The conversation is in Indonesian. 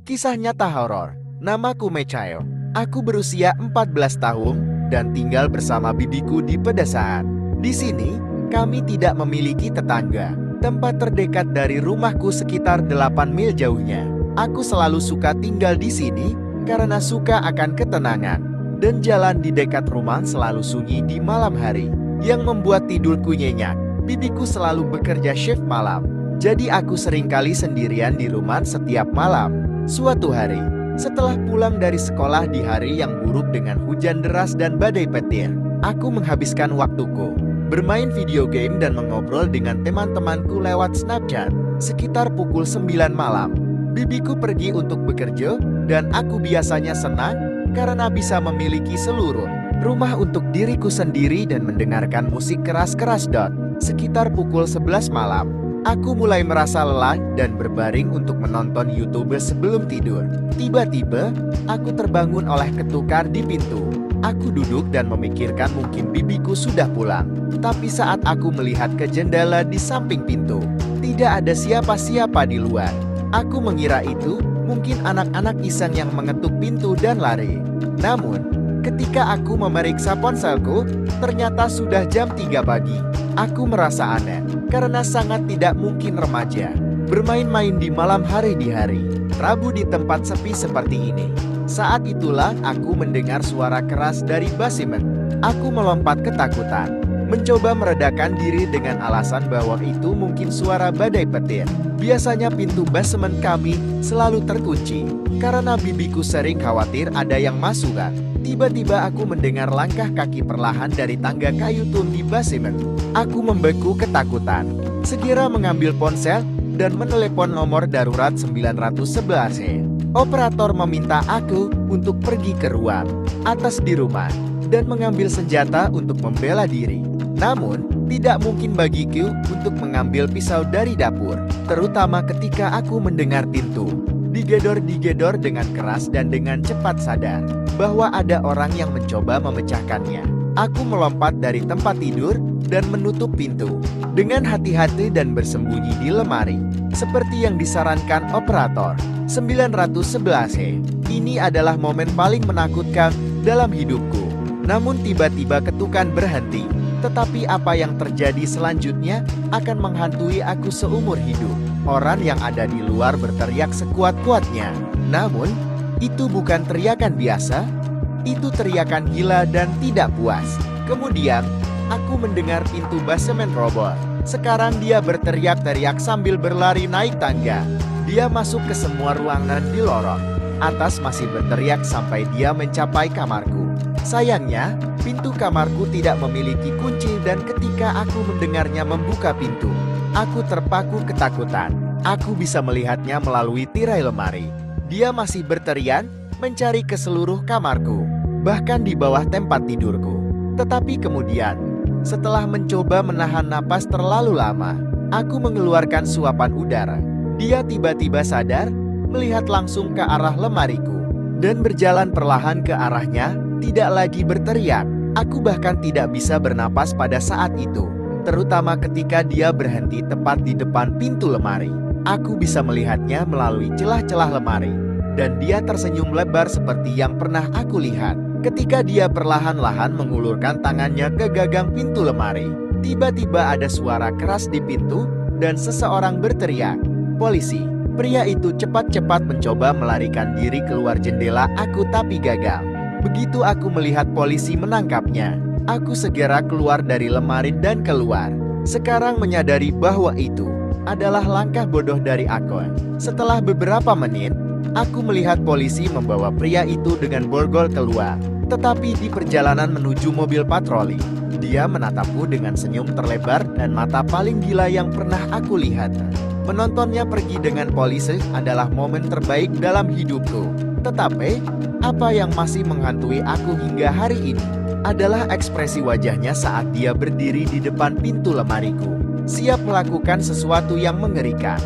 Kisah nyata horor. Namaku Mechayo. Aku berusia 14 tahun dan tinggal bersama bibiku di pedesaan. Di sini, kami tidak memiliki tetangga. Tempat terdekat dari rumahku sekitar 8 mil jauhnya. Aku selalu suka tinggal di sini karena suka akan ketenangan. Dan jalan di dekat rumah selalu sunyi di malam hari, yang membuat tidurku nyenyak. Bibiku selalu bekerja shift malam, jadi aku seringkali sendirian di rumah setiap malam. Suatu hari, setelah pulang dari sekolah di hari yang buruk dengan hujan deras dan badai petir, aku menghabiskan waktuku bermain video game dan mengobrol dengan teman-temanku lewat Snapchat. Sekitar pukul 9 malam, bibiku pergi untuk bekerja dan aku biasanya senang karena bisa memiliki seluruh rumah untuk diriku sendiri dan mendengarkan musik keras-keras. Sekitar pukul 11 malam, aku mulai merasa lelah dan berbaring untuk menonton YouTube sebelum tidur. Tiba-tiba, aku terbangun oleh ketukar di pintu. Aku duduk dan memikirkan mungkin bibiku sudah pulang. Tapi saat aku melihat ke jendela di samping pintu, tidak ada siapa-siapa di luar. Aku mengira itu mungkin anak-anak iseng yang mengetuk pintu dan lari. Namun, ketika aku memeriksa ponselku, ternyata sudah jam 3 pagi. Aku merasa aneh, karena sangat tidak mungkin remaja bermain-main di malam hari di hari Rabu di tempat sepi seperti ini. Saat itulah aku mendengar suara keras dari basement. Aku melompat ketakutan, mencoba meredakan diri dengan alasan bahwa itu mungkin suara badai petir. Biasanya pintu basement kami selalu terkunci, karena bibiku sering khawatir ada yang masuk. Tiba-tiba aku mendengar langkah kaki perlahan dari tangga kayu tun di basement. Aku membeku ketakutan, segera mengambil ponsel dan menelepon nomor darurat 911. Operator meminta aku untuk pergi ke ruang atas di rumah dan mengambil senjata untuk membela diri. Namun, tidak mungkin bagiku untuk mengambil pisau dari dapur, terutama ketika aku mendengar pintu digedor-digedor dengan keras dan dengan cepat sadar bahwa ada orang yang mencoba memecahkannya. Aku melompat dari tempat tidur dan menutup pintu dengan hati-hati dan bersembunyi di lemari, seperti yang disarankan operator 911. Ini adalah momen paling menakutkan dalam hidupku. Namun tiba-tiba ketukan berhenti, tetapi apa yang terjadi selanjutnya akan menghantui aku seumur hidup. Orang yang ada di luar berteriak sekuat-kuatnya. Namun, itu bukan teriakan biasa. Itu teriakan gila dan tidak puas. Kemudian, aku mendengar pintu basement roboh. Sekarang dia berteriak-teriak sambil berlari naik tangga. Dia masuk ke semua ruangan di lorong atas, masih berteriak sampai dia mencapai kamarku. Sayangnya, pintu kamarku tidak memiliki kunci dan ketika aku mendengarnya membuka pintu, aku terpaku ketakutan. Aku bisa melihatnya melalui tirai lemari. Dia masih berteriak, mencari ke seluruh kamarku, bahkan di bawah tempat tidurku. Tetapi kemudian, setelah mencoba menahan napas terlalu lama, aku mengeluarkan suapan udara. Dia tiba-tiba sadar, melihat langsung ke arah lemariku, dan berjalan perlahan ke arahnya, tidak lagi berteriak. Aku bahkan tidak bisa bernapas pada saat itu, terutama ketika dia berhenti tepat di depan pintu lemari. Aku bisa melihatnya melalui celah-celah lemari, dan dia tersenyum lebar seperti yang pernah aku lihat. Ketika dia perlahan-lahan mengulurkan tangannya ke gagang pintu lemari, tiba-tiba ada suara keras di pintu, dan seseorang berteriak, "Polisi!" Pria itu cepat-cepat mencoba melarikan diri keluar jendela aku tapi gagal. Begitu aku melihat polisi menangkapnya, aku segera keluar dari lemari dan keluar. Sekarang menyadari bahwa itu adalah langkah bodoh dari aku. Setelah beberapa menit, aku melihat polisi membawa pria itu dengan borgol keluar. Tetapi di perjalanan menuju mobil patroli, dia menatapku dengan senyum terlebar dan mata paling gila yang pernah aku lihat. Menontonnya pergi dengan polisi adalah momen terbaik dalam hidupku. Tetapi, apa yang masih menghantui aku hingga hari ini adalah ekspresi wajahnya saat dia berdiri di depan pintu lemariku, siap melakukan sesuatu yang mengerikan.